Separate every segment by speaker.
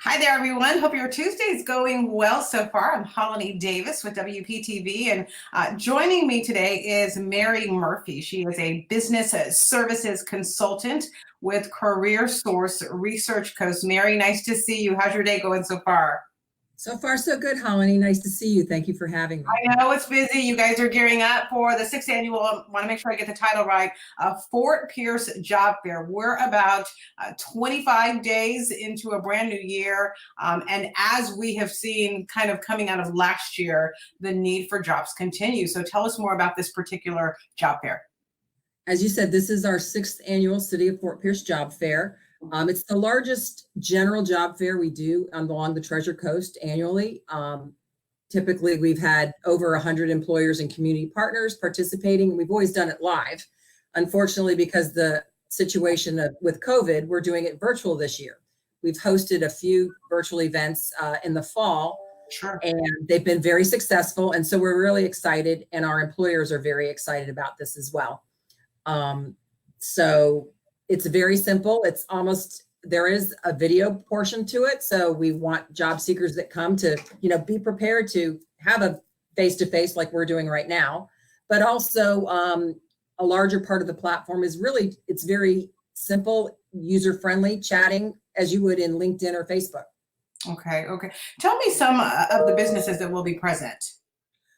Speaker 1: Hi there, everyone. Hope your Tuesday is going well so far. I'm Hollani Davis with WPTV, and joining me today is Mary Murphy. She is a business services consultant with CareerSource Research Coast. Mary, nice to see you. How's your day going so far?
Speaker 2: So far, so good, Hollani. Nice to see you. Thank you for having me.
Speaker 1: I know it's busy. You guys are gearing up for the 6th annual, want to make sure I get the title right, Fort Pierce Job Fair. We're about 25 days into a brand new year. And as we have seen kind of coming out of last year, the need for jobs continues. So tell us more about this particular job fair.
Speaker 2: As you said, this is our 6th annual City of Fort Pierce Job Fair. It's the largest general job fair we do along the Treasure Coast annually. Typically, we've had over 100 employers and community partners participating. We've always done it live. Unfortunately, because the situation with COVID, we're doing it virtual this year. We've hosted a few virtual events in the fall,
Speaker 1: Sure.
Speaker 2: and they've been very successful. And so we're really excited, and our employers are very excited about this as well. So it's very simple. It's almost, there is a video portion to it. So we want job seekers that come to, be prepared to have a face-to-face like we're doing right now. But also a larger part of the platform is really, it's very simple, user-friendly, chatting as you would in LinkedIn or Facebook.
Speaker 1: Okay. Tell me some of the businesses that will be present.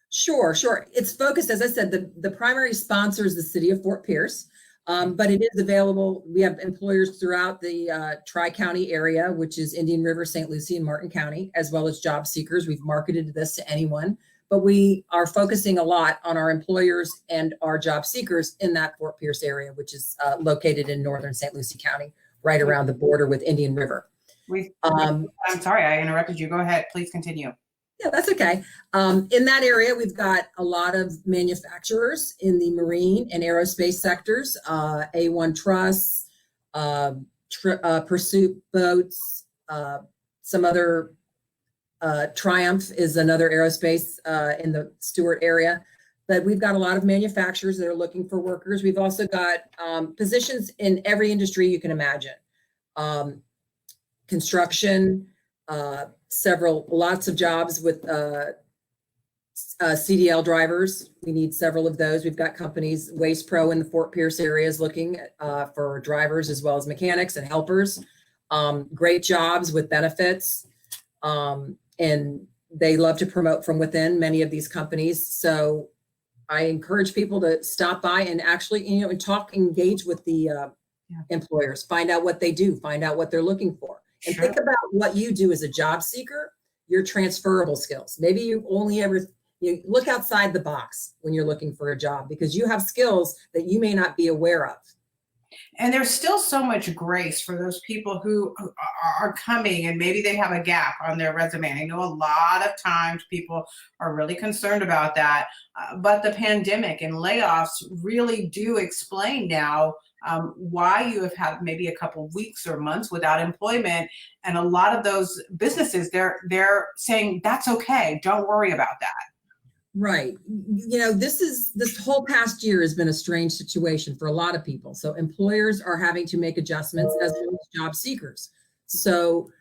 Speaker 2: Sure. It's focused, as I said, the primary sponsor is the City of Fort Pierce. But it is available. We have employers throughout the Tri-County area, which is Indian River, St. Lucie, and Martin County, as well as job seekers. We've marketed this to anyone, but we are focusing a lot on our employers and our job seekers in that Fort Pierce area, which is located in northern St. Lucie County, right around the border with Indian River.
Speaker 1: I'm sorry, I interrupted you. Go ahead. Please continue.
Speaker 2: Yeah, that's okay. In that area, we've got a lot of manufacturers in the marine and aerospace sectors, A1 Truss, Pursuit Boats, some other, Triumph is another aerospace in the Stewart area. But we've got a lot of manufacturers that are looking for workers. We've also got positions in every industry you can imagine. Construction, lots of jobs with CDL drivers. We need several of those. We've got companies, Waste Pro in the Fort Pierce area is looking for drivers as well as mechanics and helpers. Great jobs with benefits. And they love to promote from within many of these companies. So I encourage people to stop by and actually, and talk, engage with the employers, find out what they do, find out what they're looking for. And think about what you do as a job seeker, your transferable skills. Maybe you look outside the box when you're looking for a job because you have skills that you may not be aware of.
Speaker 1: And there's still so much grace for those people who are coming and maybe they have a gap on their resume. I know a lot of times people are really concerned about that, but the pandemic and layoffs really do explain now why you have had maybe a couple of weeks or months without employment. And a lot of those businesses, they're saying, that's okay, don't worry about that.
Speaker 2: Right. This whole past year has been a strange situation for a lot of people. So employers are having to make adjustments as well as job seekers. So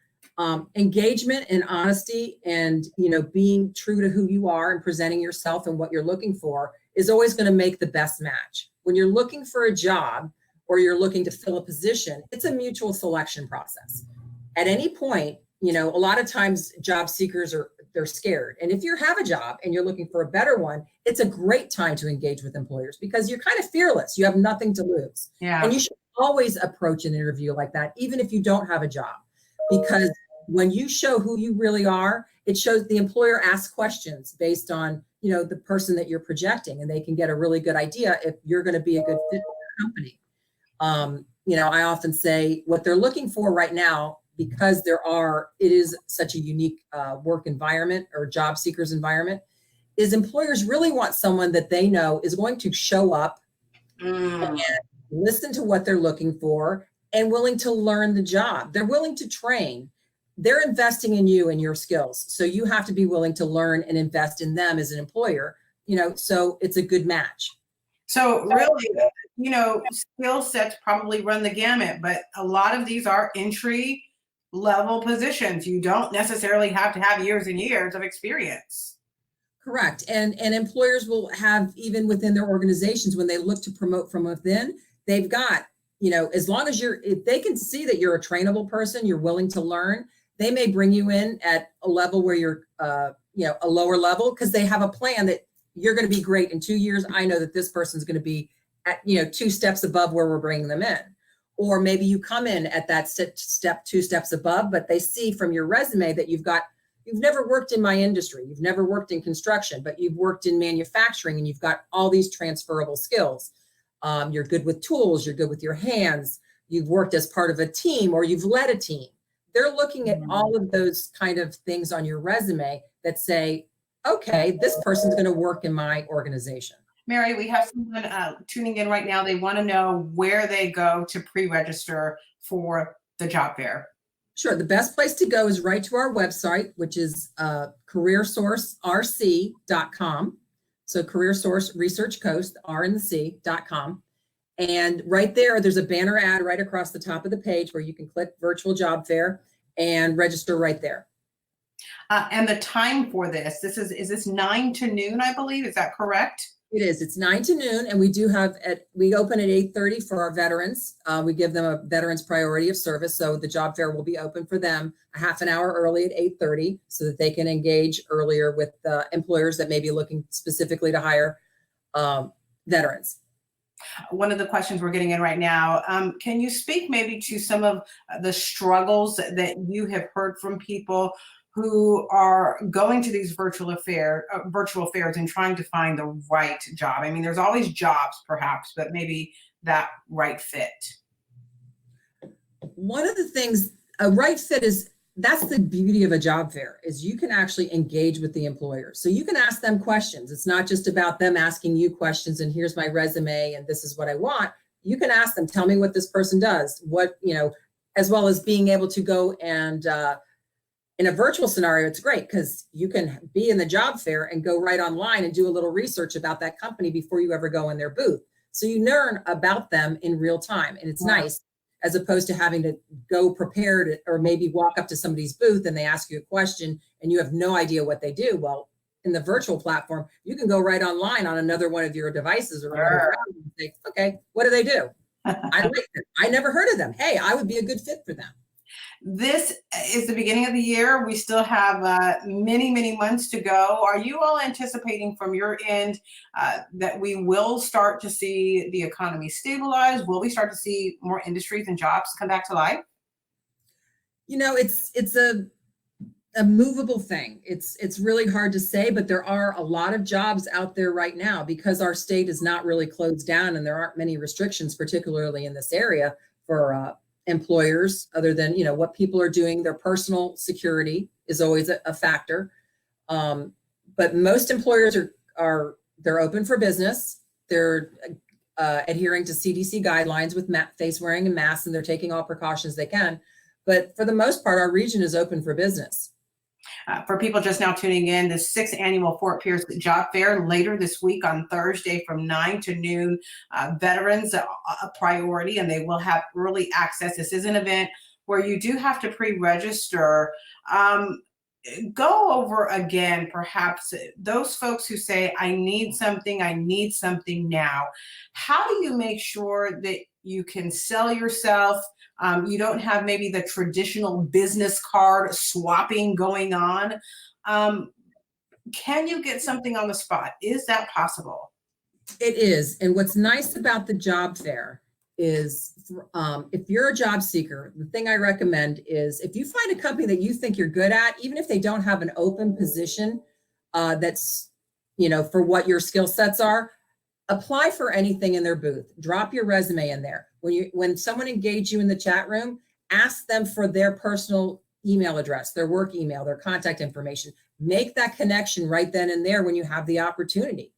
Speaker 2: engagement and honesty and, being true to who you are and presenting yourself and what you're looking for is always going to make the best match. When you're looking for a job or you're looking to fill a position, it's a mutual selection process. At any point, a lot of times job seekers they're scared. And if you have a job and you're looking for a better one, it's a great time to engage with employers because you're kind of fearless. You have nothing to lose.
Speaker 1: Yeah.
Speaker 2: And you should always approach an interview like that, even if you don't have a job, because when you show who you really are, it shows the employer asks questions based on, the person that you're projecting, and they can get a really good idea if you're going to be a good fit for the company. I often say what they're looking for right now, because it is such a unique work environment or job seekers environment, is employers really want someone that they know is going to show up and listen to what they're looking for and willing to learn the job. They're willing to train. They're investing in you and your skills. So you have to be willing to learn and invest in them as an employer, so it's a good match.
Speaker 1: So really, skill sets probably run the gamut, but a lot of these are entry level positions. You don't necessarily have to have years and years of experience.
Speaker 2: Correct. And employers will have, even within their organizations, when they look to promote from within, they've got, as long as if they can see that you're a trainable person, you're willing to learn, they may bring you in at a level where you're, a lower level, because they have a plan that you're going to be great in 2 years. I know that this person's going to be at, 2 steps above where we're bringing them in. Or maybe you come in at that step 2 steps above, but they see from your resume that you've never worked in my industry. You've never worked in construction, but you've worked in manufacturing and you've got all these transferable skills. You're good with tools. You're good with your hands. You've worked as part of a team, or you've led a team. They're looking at all of those kind of things on your resume that say, okay, this person's going to work in my organization.
Speaker 1: Mary, we have someone tuning in right now. They want to know where they go to pre-register for the job fair.
Speaker 2: Sure. The best place to go is right to our website, which is CareerSourceRC.com. So CareerSource Research Coast, R&C.com. And right there's a banner ad right across the top of the page where you can click virtual job fair and register right there.
Speaker 1: And the time for this is this 9 to noon, I believe. Is that correct?
Speaker 2: It is. It's 9 to noon, and we open at 8:30 for our veterans. We give them a veterans priority of service, so the job fair will be open for them a half an hour early at 8:30, so that they can engage earlier with employers that may be looking specifically to hire veterans.
Speaker 1: One of the questions we're getting in right now, can you speak maybe to some of the struggles that you have heard from people who are going to these virtual fairs and trying to find the right job? I mean, there's always jobs perhaps, but maybe that right fit.
Speaker 2: One of the things, a right fit that's the beauty of a job fair, is you can actually engage with the employer. So you can ask them questions. It's not just about them asking you questions and here's my resume and this is what I want. You can ask them, tell me what this person does, as well as being able to go and, in a virtual scenario, it's great because you can be in the job fair and go right online and do a little research about that company before you ever go in their booth. So you learn about them in real time, and it's nice, as opposed to having to go prepared or maybe walk up to somebody's booth and they ask you a question and you have no idea what they do. Well, in the virtual platform, you can go right online on another one of your devices or whatever and say, okay, what do they do? I like them. I never heard of them. Hey, I would be a good fit for them.
Speaker 1: This is the beginning of the year. We still have many, many months to go. Are you all anticipating from your end that we will start to see the economy stabilize? Will we start to see more industries and jobs come back to life?
Speaker 2: It's a movable thing. It's really hard to say, but there are a lot of jobs out there right now because our state is not really closed down and there aren't many restrictions, particularly in this area, for employers, other than what people are doing. Their personal security is always a factor, but most employers they're open for business. They're adhering to CDC guidelines with face wearing and masks, and they're taking all precautions they can. But for the most part, our region is open for business.
Speaker 1: For people just now tuning in, the 6th annual Fort Pierce Job Fair later this week on Thursday from 9 to noon. Veterans a priority, and they will have early access. This is an event where you do have to pre-register. Go over again, perhaps those folks who say, I need something now. How do you make sure that you can sell yourself? You don't have maybe the traditional business card swapping going on. Can you get something on the spot? Is that possible?
Speaker 2: It is. And what's nice about the job fair is if you're a job seeker, the thing I recommend is if you find a company that you think you're good at, even if they don't have an open position that's, for what your skill sets are, apply for anything in their booth. Drop your resume in there. When someone engage you in the chat room, ask them for their personal email address, their work email, their contact information. Make that connection right then and there when you have the opportunity,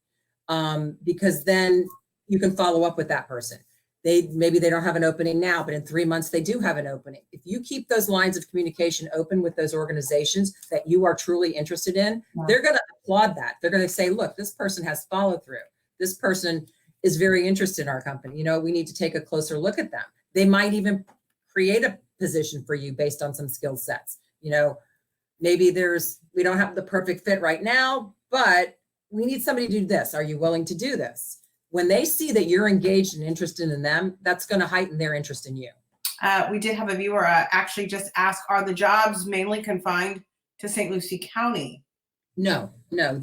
Speaker 2: because then you can follow up with that person. Maybe they don't have an opening now, but in 3 months they do have an opening. If you keep those lines of communication open with those organizations that you are truly interested in, they're going to applaud that. They're going to say, look, this person has follow through. This person is very interested in our company. We need to take a closer look at them. They might even create position for you based on some skill sets. You know, maybe we don't have the perfect fit right now, but we need somebody to do this. Are you willing to do this? When they see that you're engaged and interested in them, that's going to heighten their interest in you.
Speaker 1: We did have a viewer actually just ask, are the jobs mainly confined to St. Lucie County?
Speaker 2: No.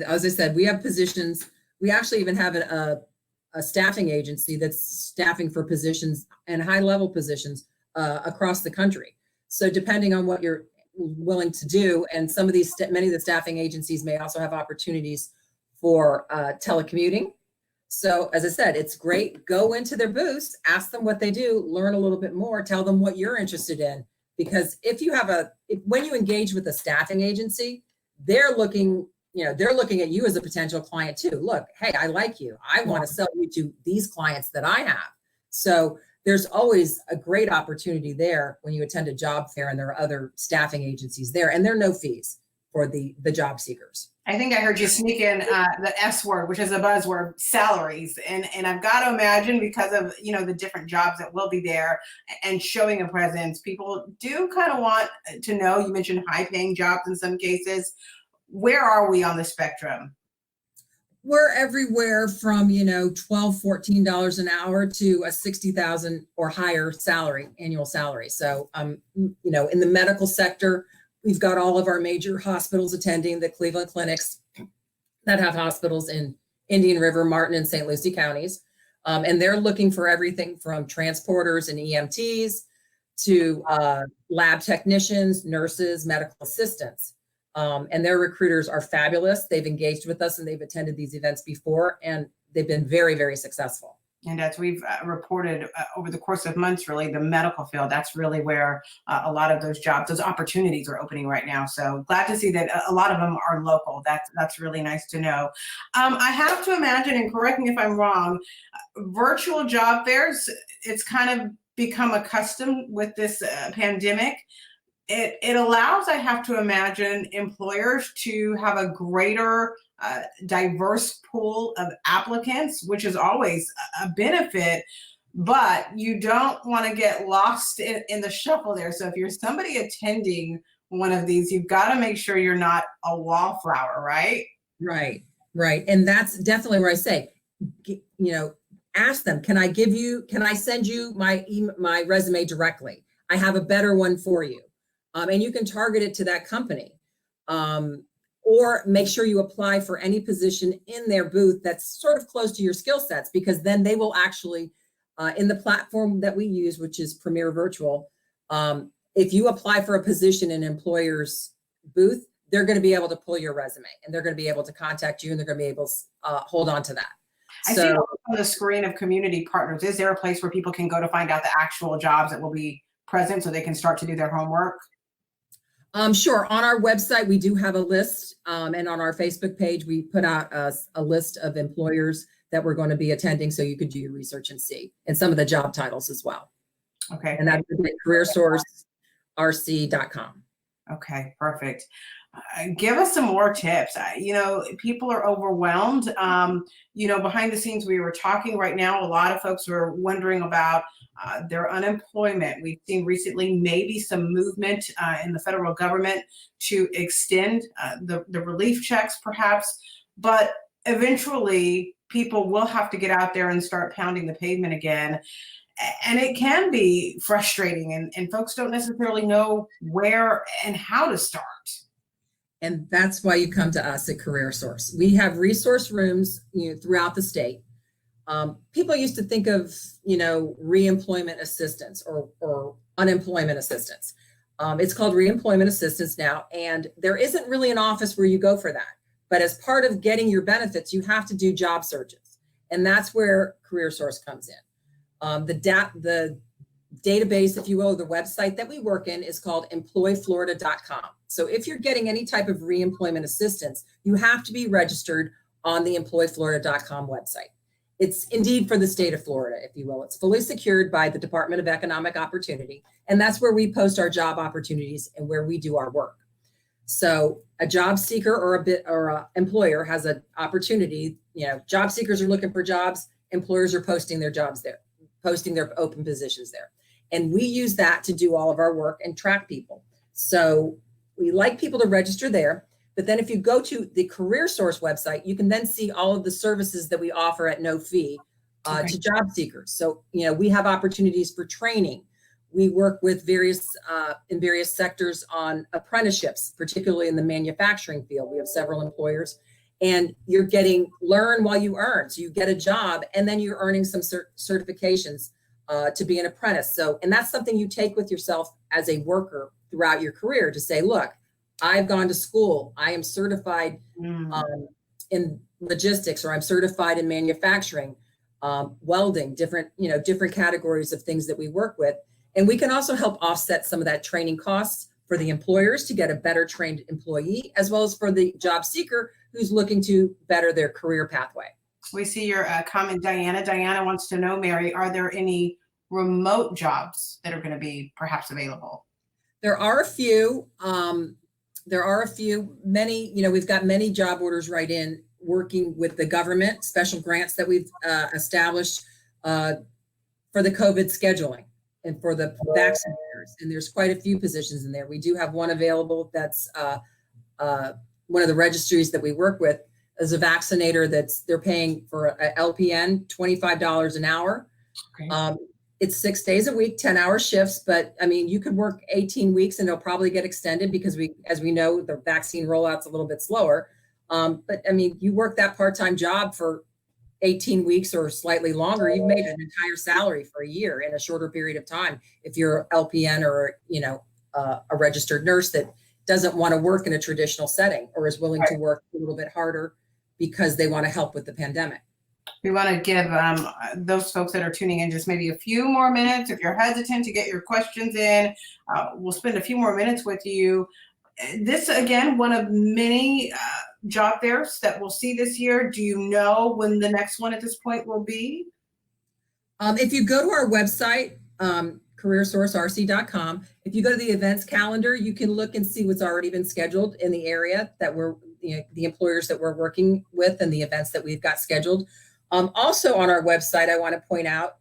Speaker 2: As I said, we have positions. We actually even have a staffing agency that's staffing for positions and high-level positions across the country. So depending on what you're willing to do, and many of the staffing agencies may also have opportunities for telecommuting. So as I said, it's great. Go into their booths, ask them what they do, learn a little bit more, tell them what you're interested in. Because when you engage with a staffing agency, they're looking at you as a potential client too. Look, hey, I like you. I want to sell you to these clients that I have. So there's always a great opportunity there when you attend a job fair and there are other staffing agencies there, and there are no fees for the job seekers.
Speaker 1: I think I heard you sneak in the S word, which is a buzzword, salaries. And I've got to imagine, because of, the different jobs that will be there and showing a presence, people do kind of want to know. You mentioned high paying jobs in some cases. Where are we on the spectrum?
Speaker 2: We're everywhere from, $12, $14 an hour to a $60,000 or higher annual salary. So, in the medical sector, we've got all of our major hospitals attending, the Cleveland clinics that have hospitals in Indian River, Martin, and St. Lucie counties. And they're looking for everything from transporters and EMTs to lab technicians, nurses, medical assistants. And their recruiters are fabulous. They've engaged with us and they've attended these events before, and they've been very, very successful. And
Speaker 1: as we've reported over the course of months, really, the medical field, that's really where a lot of those jobs, those opportunities are opening right now. So glad to see that a lot of them are local. That's really nice to know. I have to imagine, and correct me if I'm wrong, virtual job fairs, it's kind of become accustomed with this pandemic. It allows, I have to imagine, employers to have a greater diverse pool of applicants, which is always a benefit, but you don't want to get lost in the shuffle there. So if you're somebody attending one of these, you've got to make sure you're not a wallflower, right? Right. And that's definitely where I say, ask them, can I send you my resume directly? I have a better one for you. And you can target it to that company. Or make sure you apply for any position in their booth that's sort of close to your skill sets, because then they will actually, in the platform that we use, which is Premier Virtual, if you apply for a position in an employer's booth, they're going to be able to pull your resume and they're going to be able to contact you, and they're going to be able to hold on to that. I see on the screen of community partners, is there a place where people can go to find out the actual jobs that will be present so they can start to do their homework? Sure. On our website, we do have a list, and on our Facebook page, we put out a list of employers that we're going to be attending, so you could do your research and see, and some of the job titles as well. Okay. And that's at CareerSourceRC.com. Okay, perfect. Give us some more tips. People are overwhelmed. Behind the scenes, we were talking right now, a lot of folks are wondering about their unemployment. We've seen recently maybe some movement in the federal government to extend the relief checks perhaps, but eventually people will have to get out there and start pounding the pavement again. And it can be frustrating, and folks don't necessarily know where and how to start. And that's why you come to us at CareerSource. We have resource rooms, throughout the state. People used to think of, reemployment assistance or unemployment assistance. It's called reemployment assistance now, and there isn't really an office where you go for that. But as part of getting your benefits, you have to do job searches, and that's where CareerSource comes in. The database, if you will, the website that we work in is called employflorida.com. So if you're getting any type of reemployment assistance, you have to be registered on the employflorida.com website. It's indeed for the state of Florida, if you will. It's fully secured by the Department of Economic Opportunity, and that's where we post our job opportunities and where we do our work. So a job seeker or a employer has an opportunity. Job seekers are looking for jobs. Employers are posting their jobs there, posting their open positions there.
Speaker 2: And we use that to do all of our work and track people. So we like people to register there. But then if you go to the CareerSource website, you can then see all of the services that we offer at no fee to job seekers. So, we have opportunities for training. We work with in various sectors on apprenticeships, particularly in the manufacturing field. We have several employers, and you're getting learn while you earn. So you get a job, and then you're earning some certifications to be an apprentice. So, and that's something you take with yourself as a worker throughout your career to say, look, I've gone to school. I am certified in logistics, or I'm certified in manufacturing, welding, different categories of things that we work with. And we can also help offset some of that training costs for the employers to get a better trained employee, as well as for the job seeker who's looking to better their career pathway.
Speaker 1: We see your comment, Diana. Diana wants to know, Mary, are there any remote jobs that are going to be perhaps available?
Speaker 2: There are a few. Many, we've got many job orders right in working with the government, special grants that we've established for the COVID scheduling and for the vaccinators. And there's quite a few positions in there. We do have one available that's one of the registries that we work with as a vaccinator they're paying for a LPN $25 an hour. Okay. It's 6 days a week, 10-hour shifts, but I mean, you could work 18 weeks and it'll probably get extended because as we know, the vaccine rollout's a little bit slower. But I mean, you work that part-time job for 18 weeks or slightly longer, you've made an entire salary for a year in a shorter period of time. If you're LPN or, a registered nurse that doesn't want to work in a traditional setting or is willing to work a little bit harder because they want to help with the pandemic.
Speaker 1: We want to give those folks that are tuning in just maybe a few more minutes. If you're hesitant to get your questions in, we'll spend a few more minutes with you. This, again, one of many job fairs that we'll see this year. Do you know when the next one at this point will be?
Speaker 2: If you go to our website, CareerSourceRC.com, if you go to the events calendar, you can look and see what's already been scheduled in the area that the employers that we're working with and the events that we've got scheduled. Also on our website, I want to point out,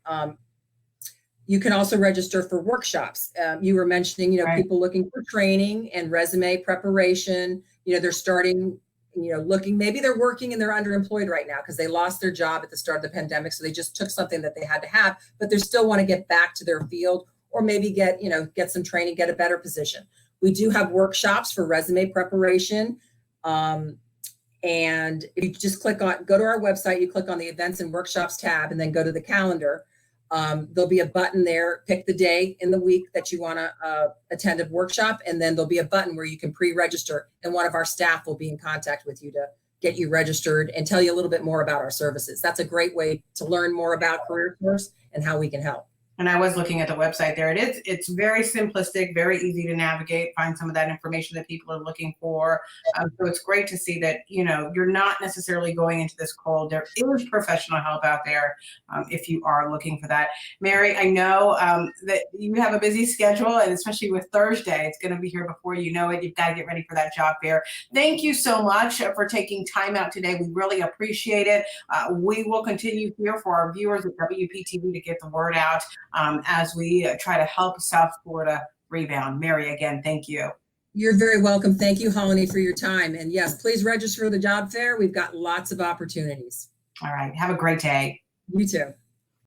Speaker 2: you can also register for workshops. You were mentioning, people looking for training and resume preparation. They're starting, looking, maybe they're working and they're underemployed right now because they lost their job at the start of the pandemic. So they just took something that they had to have, but they still want to get back to their field or maybe get some training, get a better position. We do have workshops for resume preparation. And if you just go to our website, you click on the events and workshops tab and then go to the calendar. There'll be a button there, pick the day in the week that you want to attend a workshop. And then there'll be a button where you can pre-register and one of our staff will be in contact with you to get you registered and tell you a little bit more about our services. That's a great way to learn more about CareerSource and how we can help.
Speaker 1: And I was looking at the website there. It's very simplistic, very easy to navigate, find some of that information that people are looking for. So it's great to see that, you're not necessarily going into this cold. There is professional help out there if you are looking for that. Mary, I know that you have a busy schedule, and especially with Thursday, it's going to be here before you know it. You've got to get ready for that job fair. Thank you so much for taking time out today. We really appreciate it. We will continue here for our viewers at WPTV to get the word out as we try to help South Florida rebound. Mary, again, thank you.
Speaker 2: You're very welcome. Thank you, Hollani, for your time. And yes, please register for the job fair. We've got lots of opportunities.
Speaker 1: All right. Have a great day.
Speaker 2: You too.